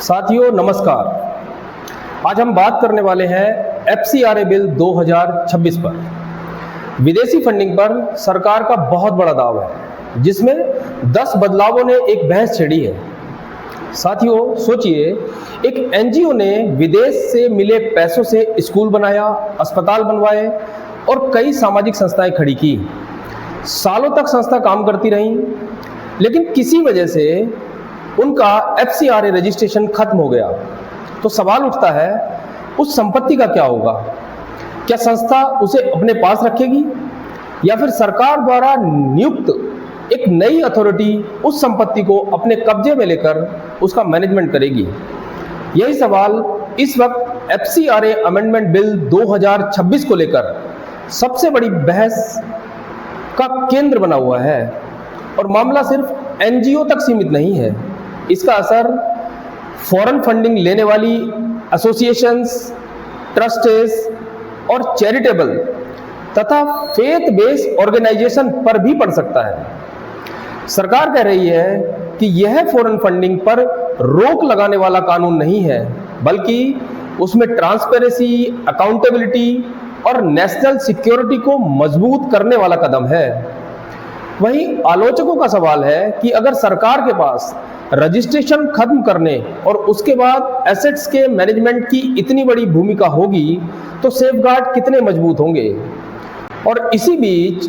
साथियों नमस्कार। आज हम बात करने वाले हैं एफसीआरए बिल 2026 पर। विदेशी फंडिंग पर सरकार का बहुत बड़ा दाव है, जिसमें 10 बदलावों ने एक बहस छेड़ी है। साथियों सोचिए, एक एनजीओ ने विदेश से मिले पैसों से स्कूल बनाया, अस्पताल बनवाए और कई सामाजिक संस्थाएं खड़ी की। सालों तक संस्था काम करती रही, लेकिन किसी वजह से उनका एफसीआरए रजिस्ट्रेशन खत्म हो गया। तो सवाल उठता है, उस संपत्ति का क्या होगा? क्या संस्था उसे अपने पास रखेगी या फिर सरकार द्वारा नियुक्त एक नई अथॉरिटी उस संपत्ति को अपने कब्जे में लेकर उसका मैनेजमेंट करेगी? यही सवाल इस वक्त एफसीआरए अमेंडमेंट बिल 2026 को लेकर सबसे बड़ी बहस का केंद्र बना हुआ है। और मामला सिर्फ एनजीओ तक सीमित नहीं है, इसका असर फॉरेन फंडिंग लेने वाली एसोसिएशंस, ट्रस्टेस और चैरिटेबल तथा फेथ बेस्ड ऑर्गेनाइजेशन पर भी पड़ सकता है। सरकार कह रही है कि यह फॉरेन फंडिंग पर रोक लगाने वाला कानून नहीं है, बल्कि उसमें ट्रांसपेरेंसी, अकाउंटेबिलिटी और नेशनल सिक्योरिटी को मजबूत करने वाला कदम है। वहीं आलोचकों का सवाल है कि अगर सरकार के पास रजिस्ट्रेशन खत्म करने और उसके बाद एसेट्स के मैनेजमेंट की इतनी बड़ी भूमिका होगी, तो सेफगार्ड कितने मजबूत होंगे। और इसी बीच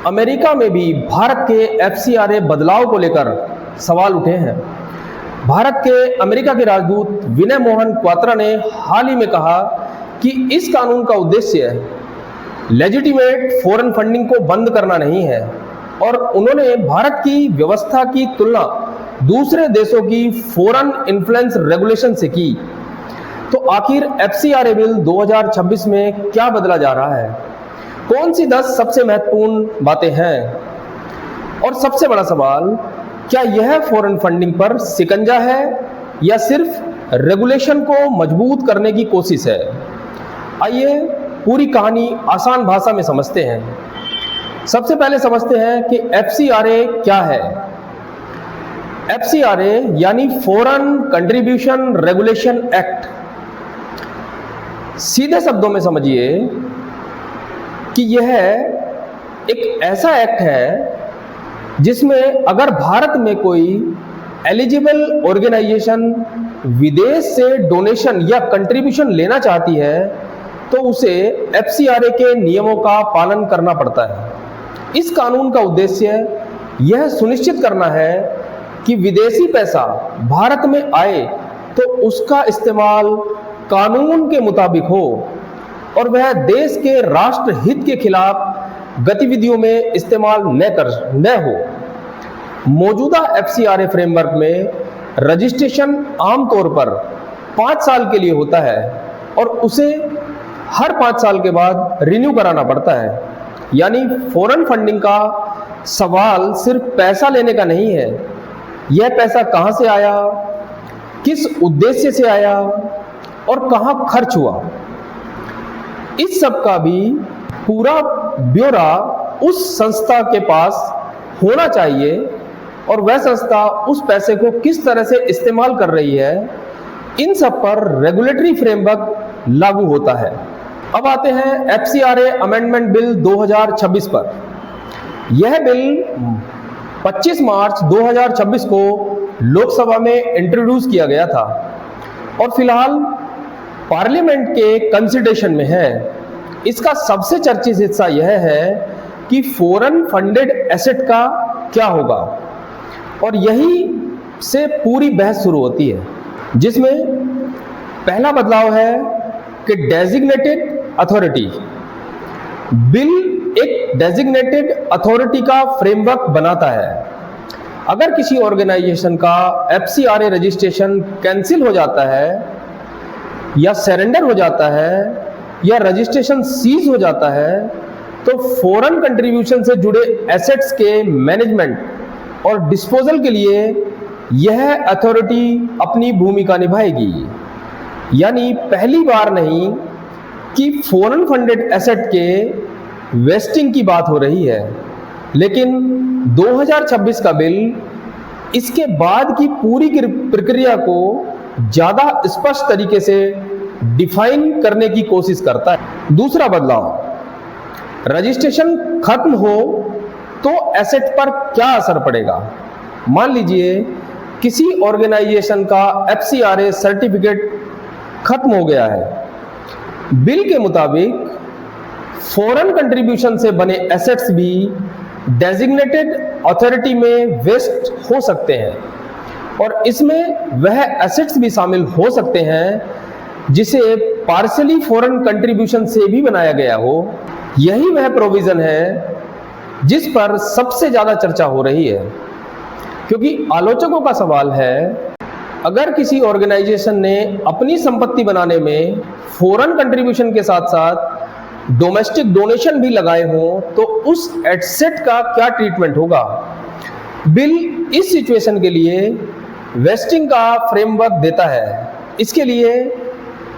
अमेरिका में भी भारत के एफसीआरए बदलाव को लेकर सवाल उठे हैं। भारत के अमेरिका के राजदूत विनय मोहन क्वात्रा ने हाल ही में कहा कि इस कानून का उद्देश्य लेजिटिमेट फॉरेन फंडिंग को बंद करना नहीं है, और उन्होंने भारत की व्यवस्था की तुलना दूसरे देशों की फॉरेन इन्फ्लुएंस रेगुलेशन से की। तो आखिर एफसीआरए बिल 2026 में क्या बदला जा रहा है? कौन सी 10 सबसे महत्वपूर्ण बातें हैं? और सबसे बड़ा सवाल, क्या यह फॉरेन फंडिंग पर शिकंजा है या सिर्फ रेगुलेशन को मजबूत करने की कोशिश है? आइए पूरी कहानी आसान भाषा में समझते हैं। सबसे पहले समझते हैं कि एफसीआरए क्या है। एफसीआरए यानी फॉरेन कंट्रीब्यूशन रेगुलेशन एक्ट। सीधे शब्दों में समझिए कि यह एक ऐसा एक्ट है जिसमें अगर भारत में कोई एलिजिबल ऑर्गेनाइजेशन विदेश से डोनेशन या कंट्रीब्यूशन लेना चाहती है, तो उसे एफसीआरए के नियमों का पालन करना पड़ता है। इस कानून का उद्देश्य यह सुनिश्चित करना है कि विदेशी पैसा भारत में आए तो उसका इस्तेमाल कानून के मुताबिक हो और वह देश के राष्ट्र हित के खिलाफ गतिविधियों में इस्तेमाल न हो। मौजूदा एफसीआरए फ्रेमवर्क में रजिस्ट्रेशन आमतौर पर 5 साल के लिए होता है और उसे हर 5 साल के बाद रिन्यू कराना पड़ता है। यानी फॉरेन फंडिंग का सवाल सिर्फ पैसा लेने का नहीं है, यह पैसा कहां से आया, किस उद्देश्य से आया और कहां खर्च हुआ, इस सब का भी पूरा ब्यौरा उस संस्था के पास होना चाहिए और वह संस्था उस पैसे को किस तरह से इस्तेमाल कर रही है, इन सब पर रेगुलेटरी फ्रेमवर्क लागू होता है। अब आते हैं एफसीआरए अमेंडमेंट बिल 2026 पर। यह बिल 25 मार्च 2026 को लोकसभा में इंट्रोड्यूस किया गया था और फिलहाल पार्लियामेंट के कंसिडरेशन में है। इसका सबसे चर्चित हिस्सा यह है कि फॉरेन फंडेड एसेट का क्या होगा, और यही से पूरी बहस शुरू होती है, जिसमें पहला बदलाव है कि डेजिग्नेटेड अथॉरिटी। बिल एक डेजिग्नेटेड अथॉरिटी का फ्रेमवर्क बनाता है। अगर किसी ऑर्गेनाइजेशन का एफसीआरए रजिस्ट्रेशन कैंसिल हो जाता है या सरेंडर हो जाता है या रजिस्ट्रेशन सीज हो जाता है, तो फॉरेन कंट्रीब्यूशन से जुड़े एसेट्स के मैनेजमेंट और डिस्पोजल के लिए यह अथॉरिटी अपनी भूमिका निभाएगी। यानी पहली बार नहीं कि फॉरेन फंडेड एसेट के वेस्टिंग की बात हो रही है, लेकिन 2026 का बिल इसके बाद की पूरी प्रक्रिया को ज्यादा स्पष्ट तरीके से डिफाइन करने की कोशिश करता है। दूसरा बदलाव, रजिस्ट्रेशन खत्म हो तो एसेट पर क्या असर पड़ेगा। मान लीजिए किसी ऑर्गेनाइजेशन का FCRA सर्टिफिकेट खत्म हो गया है। बिल के मुताबिक फॉरेन कंट्रीब्यूशन से बने एसेट्स भी डेजिग्नेटेड अथॉरिटी में वेस्ट हो सकते हैं और इसमें वह एसेट्स भी शामिल हो सकते हैं जिसे पार्शियली फॉरेन कंट्रीब्यूशन से भी बनाया गया हो। यही वह प्रोविजन है जिस पर सबसे ज्यादा चर्चा हो रही है, क्योंकि आलोचकों का सवाल है, अगर किसी ऑर्गेनाइजेशन ने अपनी संपत्ति बनाने में फॉरेन कंट्रीब्यूशन के साथ साथ डोमेस्टिक डोनेशन भी लगाए हों तो उस एसेट का क्या ट्रीटमेंट होगा। बिल इस सिचुएशन के लिए वेस्टिंग का फ्रेमवर्क देता है। इसके लिए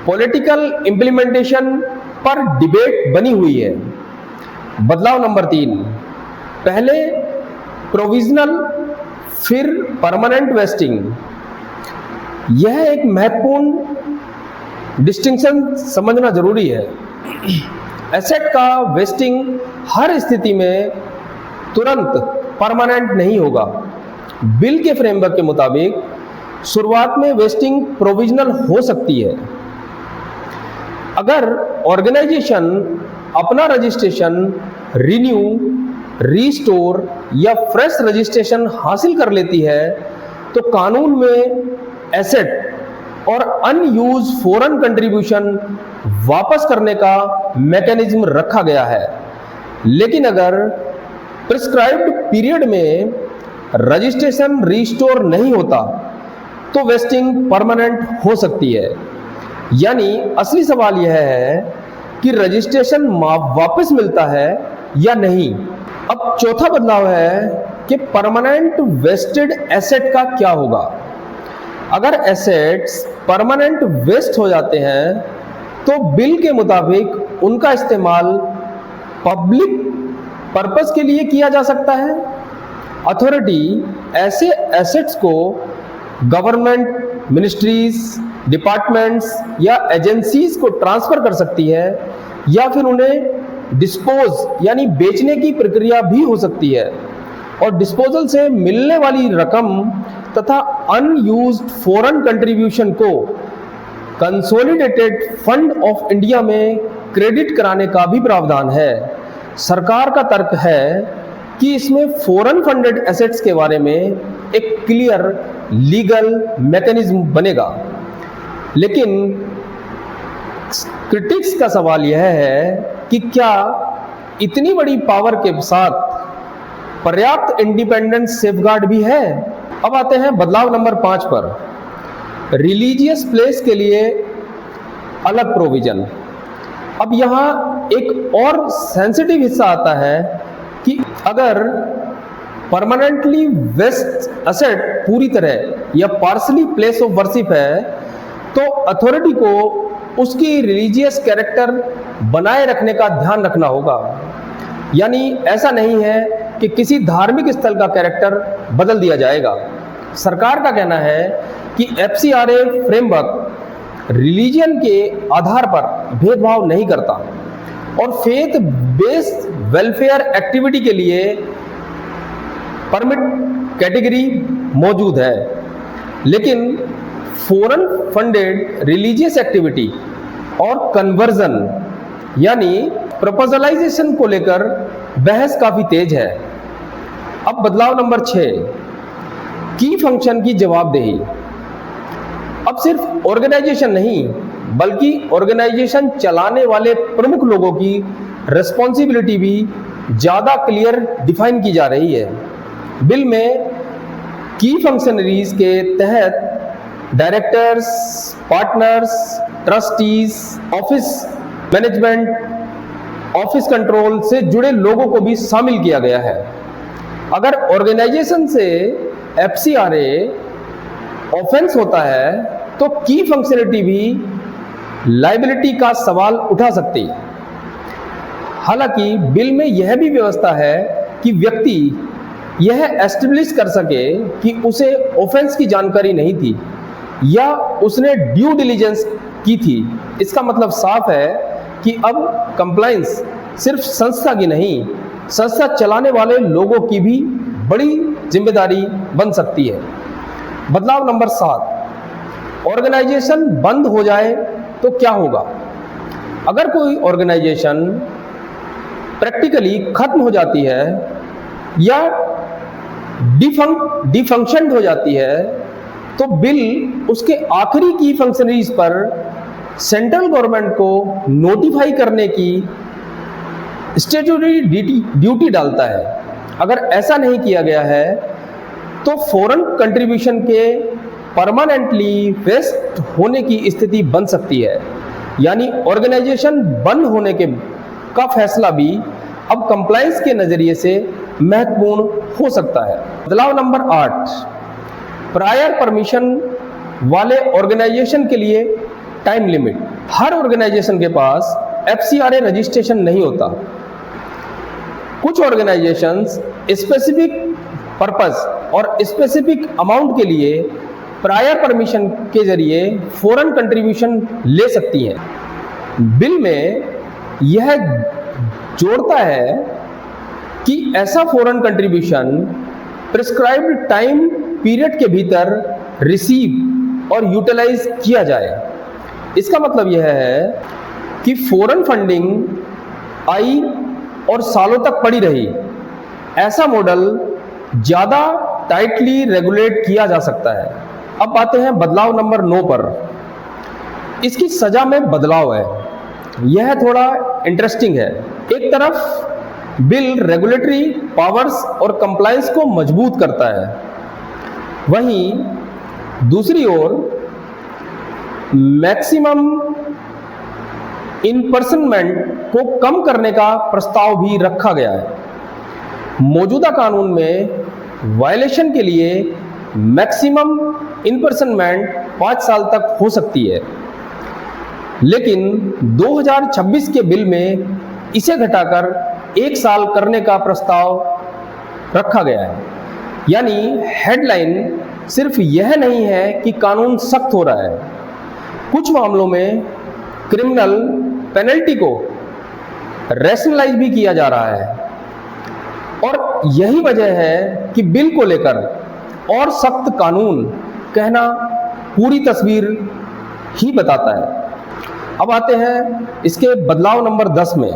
पॉलिटिकल इंप्लीमेंटेशन पर डिबेट बनी हुई है। बदलाव नंबर 3, पहले प्रोविजनल फिर परमानेंट वेस्टिंग। यह एक महत्वपूर्ण डिस्टिंक्शन समझना जरूरी है। एसेट का वेस्टिंग हर स्थिति में तुरंत परमानेंट नहीं होगा। बिल के फ्रेमवर्क के मुताबिक शुरुआत में वेस्टिंग प्रोविजनल हो सकती है। अगर ऑर्गेनाइजेशन अपना रजिस्ट्रेशन रिन्यू, रीस्टोर या फ्रेश रजिस्ट्रेशन हासिल कर लेती है तो कानून में एसेट और अनयूज फॉरेन कंट्रीब्यूशन वापस करने का मैकेनिज्म रखा गया है। लेकिन अगर प्रिस्क्राइब्ड पीरियड में रजिस्ट्रेशन रीस्टोर नहीं होता तो वेस्टिंग परमानेंट हो सकती है। यानी असली सवाल यह है कि रजिस्ट्रेशन वापस मिलता है या नहीं। अब चौथा बदलाव है कि परमानेंट वेस्टेड एसेट का क्या होगा। अगर एसेट्स परमानेंट वेस्ट हो जाते हैं तो बिल के मुताबिक उनका इस्तेमाल पब्लिक पर्पस के लिए किया जा सकता है। अथॉरिटी ऐसे एसेट्स को गवर्नमेंट, मिनिस्ट्रीज, डिपार्टमेंट्स या एजेंसीज को ट्रांसफर कर सकती है या फिर उन्हें डिस्पोज यानी बेचने की प्रक्रिया भी हो सकती है और डिस्पोजल से मिलने वाली रकम तथा अनयूज्ड फॉरेन कंट्रीब्यूशन को कंसोलिडेटेड फंड ऑफ इंडिया में क्रेडिट कराने का भी प्रावधान है। सरकार का तर्क है कि इसमें फॉरेन फंडेड एसेट्स के बारे में एक क्लियर लीगल मैकेनिज्म बनेगा। लेकिन क्रिटिक्स का सवाल यह है कि क्या इतनी बड़ी पावर के साथ पर्याप्त इंडिपेंडेंस सेफगार्ड भी है। अब आते हैं बदलाव नंबर 5 पर, रिलीजियस प्लेस के लिए अलग प्रोविजन। अब यहाँ एक और सेंसिटिव हिस्सा आता है कि अगर परमानेंटली वेस्ट एसेट पूरी तरह या पार्शली प्लेस ऑफ वर्शिप है तो अथॉरिटी को उसकी रिलीजियस कैरेक्टर बनाए रखने का ध्यान रखना होगा। यानी ऐसा नहीं है कि किसी धार्मिक स्थल का कैरेक्टर बदल दिया जाएगा। सरकार का कहना है कि FCRA फ्रेमवर्क रिलीजन के आधार पर भेदभाव नहीं करता और फेथ बेस्ड वेलफेयर एक्टिविटी के लिए परमिट कैटेगरी मौजूद है। लेकिन फॉरेन फंडेड रिलीजियस एक्टिविटी और कन्वर्जन यानी प्रपोजलाइजेशन को लेकर बहस काफी तेज है। अब बदलाव नंबर 6, की फंक्शन की जवाबदेही। अब सिर्फ ऑर्गेनाइजेशन नहीं बल्कि ऑर्गेनाइजेशन चलाने वाले प्रमुख लोगों की रिस्पॉन्सिबिलिटी भी ज्यादा क्लियर डिफाइन की जा रही है। बिल में की फंक्शनरीज के तहत directors, partners, trustees, office management, office control से जुड़े लोगों को भी शामिल किया गया है। अगर ऑर्गेनाइजेशन से FCRA ऑफेंस होता है तो की फंक्शनलिटी भी लायबिलिटी का सवाल उठा सकती है। हालांकि बिल में यह भी व्यवस्था है कि व्यक्ति यह एस्टेब्लिश कर सके कि उसे ऑफेंस की जानकारी नहीं थी या उसने ड्यू डिलिजेंस की थी। इसका मतलब साफ है कि अब कंप्लायंस सिर्फ संस्था की नहीं, संस्था चलाने वाले लोगों की भी बड़ी जिम्मेदारी बन सकती है। बदलाव नंबर 7, ऑर्गेनाइजेशन बंद हो जाए तो क्या होगा? अगर कोई ऑर्गेनाइजेशन प्रैक्टिकली खत्म हो जाती है या डिफंक्शन्ड हो जाती है, तो बिल उसके आखिरी की फंक्शनरीज पर सेंट्रल गवर्नमेंट को नोटिफाई करने की स्टैट्यूटरी ड्यूटी डालता है। अगर ऐसा नहीं किया गया है तो फॉरेन कंट्रीब्यूशन के परमानेंटली वेस्ट होने की स्थिति बन सकती है। यानी ऑर्गेनाइजेशन बंद होने का फैसला भी अब कंप्लायंस के नजरिए से महत्वपूर्ण हो सकता है। बदलाव नंबर 8, प्रायर परमिशन वाले ऑर्गेनाइजेशन के लिए टाइम लिमिट। हर ऑर्गेनाइजेशन के पास FCRA रजिस्ट्रेशन नहीं होता। कुछ ऑर्गेनाइजेशंस स्पेसिफिक पर्पस और स्पेसिफिक अमाउंट के लिए प्रायर परमिशन के जरिए फॉरेन कंट्रीब्यूशन ले सकती हैं। बिल में यह जोड़ता है कि ऐसा foreign contribution prescribed time period के भीतर रिसीव और यूटिलाइज किया जाए। इसका मतलब यह है कि फॉरेन फंडिंग आई और सालों तक पड़ी रही। ऐसा मॉडल ज़्यादा टाइटली रेगुलेट किया जा सकता है। अब आते हैं बदलाव नंबर 9 पर। इसकी सजा में बदलाव है। यह थोड़ा इंटरेस्टिंग है। एक तरफ बिल रेगुलेटरी पावर्स और कंप्लायंस को मजबूत करता है, वहीं दूसरी ओर मैक्सिमम इनपर्सनमेंट को कम करने का प्रस्ताव भी रखा गया है। मौजूदा कानून में वायलेशन के लिए मैक्सिमम इनपर्सनमेंट 5 साल तक हो सकती है, लेकिन 2026 के बिल में इसे घटाकर 1 साल करने का प्रस्ताव रखा गया है। यानी हेडलाइन सिर्फ यह नहीं है कि कानून सख्त हो रहा है, कुछ मामलों में क्रिमिनल पेनल्टी को रैशनलाइज भी किया जा रहा है। और यही वजह है कि बिल को लेकर और सख्त कानून कहना पूरी तस्वीर ही बताता है। अब आते हैं इसके बदलाव नंबर 10 में।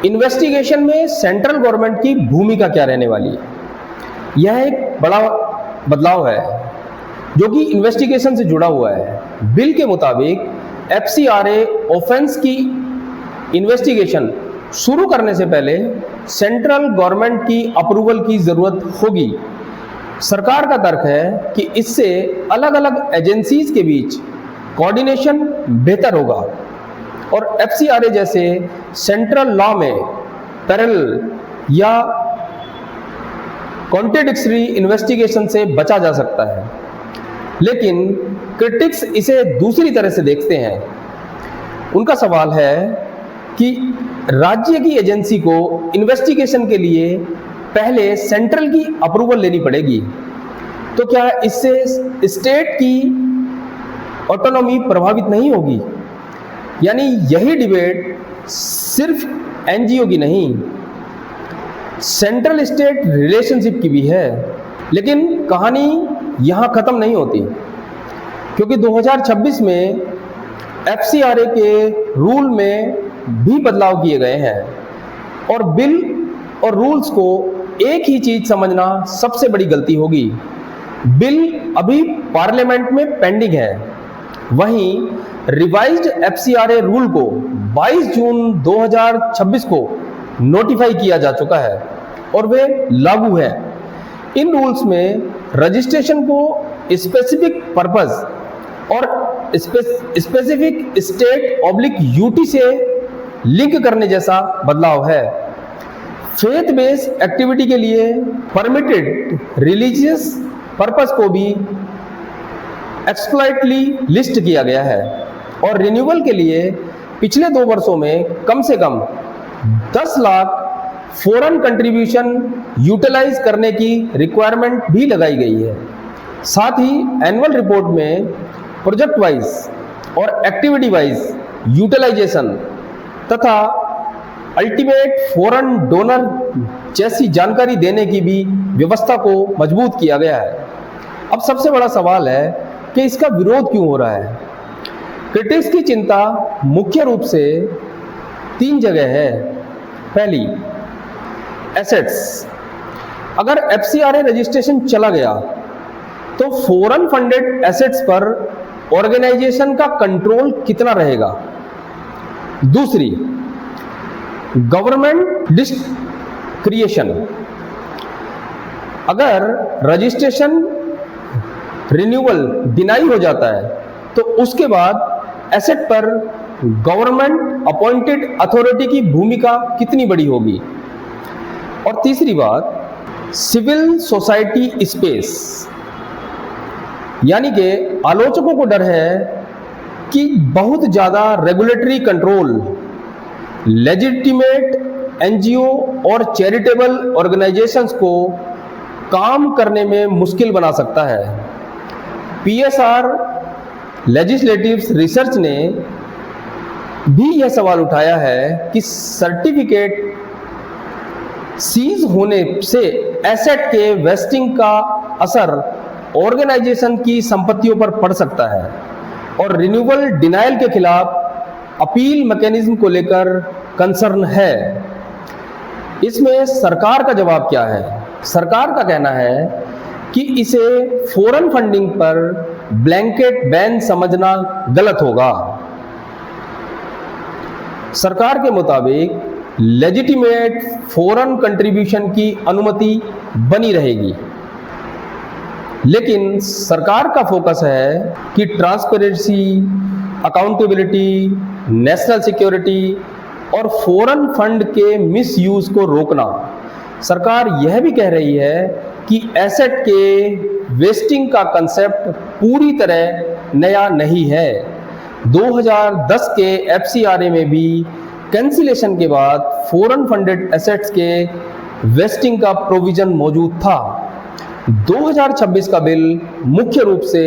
इन्वेस्टिगेशन में सेंट्रल गवर्नमेंट की भूमिका क्या रहने वाली है? यह एक बड़ा बदलाव है जो कि इन्वेस्टिगेशन से जुड़ा हुआ है। बिल के मुताबिक FCRA ऑफेंस की इन्वेस्टिगेशन शुरू करने से पहले सेंट्रल गवर्नमेंट की अप्रूवल की जरूरत होगी। सरकार का तर्क है कि इससे अलग अलग एजेंसीज के बीच कोऑर्डिनेशन बेहतर होगा और FCRA जैसे सेंट्रल लॉ में पैरेलल या कॉन्ट्रडिक्टरी इन्वेस्टिगेशन से बचा जा सकता है। लेकिन क्रिटिक्स इसे दूसरी तरह से देखते हैं। उनका सवाल है कि राज्य की एजेंसी को इन्वेस्टिगेशन के लिए पहले सेंट्रल की अप्रूवल लेनी पड़ेगी, तो क्या इससे स्टेट की ऑटोनॉमी प्रभावित नहीं होगी? यानी यही डिबेट सिर्फ NGO की नहीं, सेंट्रल स्टेट रिलेशनशिप की भी है। लेकिन कहानी यहाँ ख़त्म नहीं होती, क्योंकि 2026 में FCRA के रूल में भी बदलाव किए गए हैं और बिल और रूल्स को एक ही चीज समझना सबसे बड़ी गलती होगी। बिल अभी पार्लियामेंट में पेंडिंग है, वहीं रिवाइज्ड FCRA रूल को 22 जून 2026 को नोटिफाई किया जा चुका है और वे लागू है। इन रूल्स में रजिस्ट्रेशन को स्पेसिफिक पर्पस और स्पेसिफिक स्टेट ऑब्लिक यूटी से लिंक करने जैसा बदलाव है। फेथ बेस्ड एक्टिविटी के लिए परमिटेड रिलीजियस पर्पस को भी एक्सप्लाइटली लिस्ट किया गया है और रिन्यूअल के लिए पिछले 2 वर्षों में कम से कम 10 लाख फॉरेन कंट्रीब्यूशन यूटिलाइज करने की रिक्वायरमेंट भी लगाई गई है। साथ ही एनुअल रिपोर्ट में प्रोजेक्ट वाइज और एक्टिविटी वाइज यूटिलाइजेशन तथा अल्टीमेट फॉरेन डोनर जैसी जानकारी देने की भी व्यवस्था को मजबूत किया गया है। अब सबसे बड़ा सवाल है कि इसका विरोध क्यों हो रहा है। क्रिटिक्स की चिंता मुख्य रूप से 3 जगह है। पहली, एसेट्स। अगर FCRA रजिस्ट्रेशन चला गया तो फॉरेन फंडेड एसेट्स पर ऑर्गेनाइजेशन का कंट्रोल कितना रहेगा। दूसरी, गवर्नमेंट डिस्क्रिएशन। अगर रजिस्ट्रेशन रिन्यूअल डिनाई हो जाता है तो उसके बाद एसेट पर गवर्नमेंट अपॉइंटेड अथॉरिटी की भूमिका कितनी बड़ी होगी। और तीसरी बात, सिविल सोसाइटी स्पेस। यानी कि आलोचकों को डर है कि बहुत ज़्यादा रेगुलेटरी कंट्रोल लेजिटिमेट एनजीओ और चैरिटेबल ऑर्गेनाइजेशंस को काम करने में मुश्किल बना सकता है। PSR लेजिस्लेटिव रिसर्च ने भी यह सवाल उठाया है कि सर्टिफिकेट सीज होने से एसेट के वेस्टिंग का असर ऑर्गेनाइजेशन की संपत्तियों पर पड़ सकता है और रिन्यूअल डिनायल के खिलाफ अपील मैकेनिज्म को लेकर कंसर्न है। इसमें सरकार का जवाब क्या है। सरकार का कहना है कि इसे फॉरेन फंडिंग पर ब्लैंकेट बैन समझना गलत होगा। सरकार के मुताबिक लेजिटिमेट फॉरेन कंट्रीब्यूशन की अनुमति बनी रहेगी, लेकिन सरकार का फोकस है कि ट्रांसपेरेंसी, अकाउंटेबिलिटी, नेशनल सिक्योरिटी और फॉरेन फंड के मिसयूज को रोकना। सरकार यह भी कह रही है कि एसेट के वेस्टिंग का कंसेप्ट पूरी तरह नया नहीं है। 2010 के FCRA में भी कैंसिलेशन के बाद फॉरेन फंडेड एसेट्स के वेस्टिंग का प्रोविजन मौजूद था। 2026 का बिल मुख्य रूप से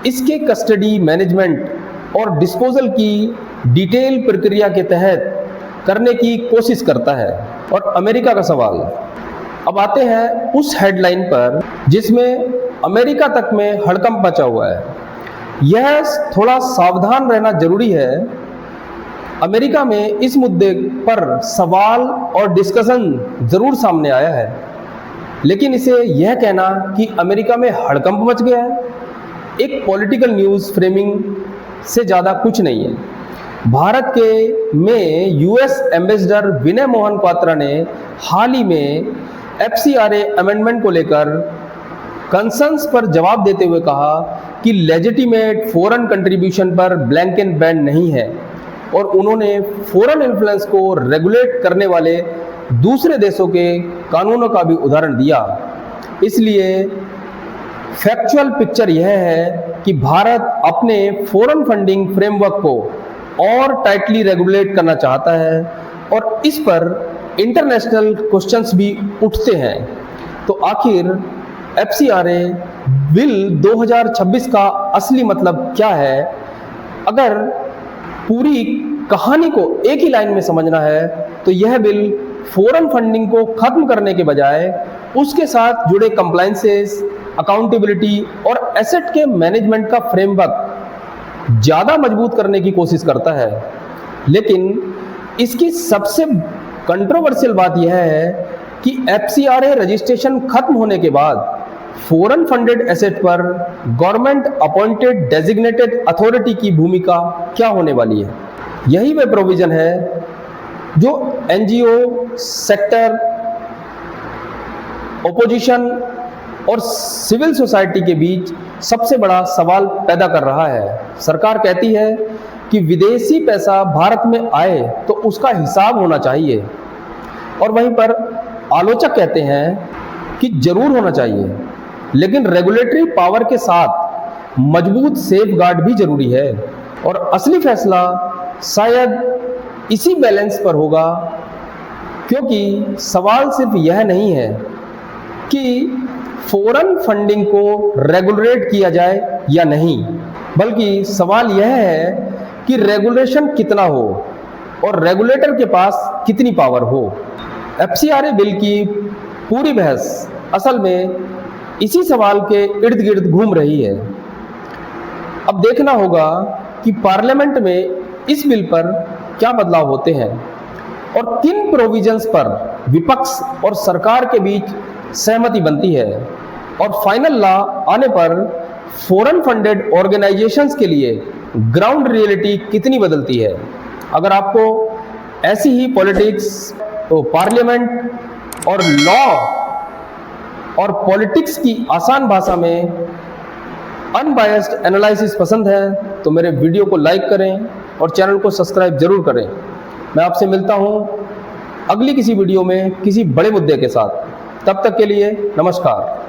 इसके कस्टडी, मैनेजमेंट और डिस्पोजल की डिटेल प्रक्रिया के तहत करने की कोशिश करता है। और अमेरिका का सवाल। अब आते हैं उस हेडलाइन पर जिसमें अमेरिका तक में हड़कंप मचा हुआ है। यह थोड़ा सावधान रहना जरूरी है। अमेरिका में इस मुद्दे पर सवाल और डिस्कशन जरूर सामने आया है, लेकिन इसे यह कहना कि अमेरिका में हड़कंप मच गया है एक पॉलिटिकल न्यूज़ फ्रेमिंग से ज़्यादा कुछ नहीं है। भारत के में US एम्बेसडर विनय मोहन क्वात्रा ने हाल ही में FCRA अमेंडमेंट को लेकर कंसर्न्स पर जवाब देते हुए कहा कि लेजिटिमेट फॉरेन कंट्रीब्यूशन पर ब्लैंकेट बैन नहीं है, और उन्होंने फॉरेन इन्फ्लुएंस को रेगुलेट करने वाले दूसरे देशों के कानूनों का भी उदाहरण दिया। इसलिए फैक्चुअल पिक्चर यह है कि भारत अपने फॉरेन फंडिंग फ्रेमवर्क को और टाइटली रेगुलेट करना चाहता है, और इस पर इंटरनेशनल क्वेश्चंस भी उठते हैं। तो आखिर FCRA बिल 2026 का असली मतलब क्या है। अगर पूरी कहानी को एक ही लाइन में समझना है तो यह बिल फॉरेन फंडिंग को खत्म करने के बजाय उसके साथ जुड़े कंप्लायंसेस, अकाउंटेबिलिटी और एसेट के मैनेजमेंट का फ्रेमवर्क ज़्यादा मजबूत करने की कोशिश करता है। लेकिन इसकी सबसे कंट्रोवर्शियल बात यह है कि FCRA रजिस्ट्रेशन खत्म होने के बाद फॉरेन फंडेड एसेट पर गवर्नमेंट अपॉइंटेड डेजिग्नेटेड अथॉरिटी की भूमिका क्या होने वाली है। यही वह प्रोविजन है जो NGO सेक्टर, ओपोजिशन और सिविल सोसाइटी के बीच सबसे बड़ा सवाल पैदा कर रहा है। सरकार कहती है कि विदेशी पैसा भारत में आए तो उसका हिसाब होना चाहिए, और वहीं पर आलोचक कहते हैं कि जरूर होना चाहिए, लेकिन रेगुलेटरी पावर के साथ मजबूत सेफगार्ड भी जरूरी है। और असली फैसला शायद इसी बैलेंस पर होगा, क्योंकि सवाल सिर्फ यह नहीं है कि फॉरेन फंडिंग को रेगुलेट किया जाए या नहीं, बल्कि सवाल यह है कि रेगुलेशन कितना हो और रेगुलेटर के पास कितनी पावर हो। एफसीआरए बिल की पूरी बहस असल में इसी सवाल के इर्द गिर्द घूम रही है। अब देखना होगा कि पार्लियामेंट में इस बिल पर क्या बदलाव होते हैं और किन प्रोविजंस पर विपक्ष और सरकार के बीच सहमति बनती है और फाइनल लॉ आने पर फॉरेन फंडेड ऑर्गेनाइजेशंस के लिए ग्राउंड रियलिटी कितनी बदलती है। अगर आपको ऐसी ही पॉलिटिक्स, तो पार्लियामेंट और लॉ और पॉलिटिक्स की आसान भाषा में अनबायस्ड एनालिसिस पसंद है तो मेरे वीडियो को लाइक करें और चैनल को सब्सक्राइब जरूर करें। मैं आपसे मिलता हूं अगली किसी वीडियो में किसी बड़े मुद्दे के साथ। तब तक के लिए नमस्कार।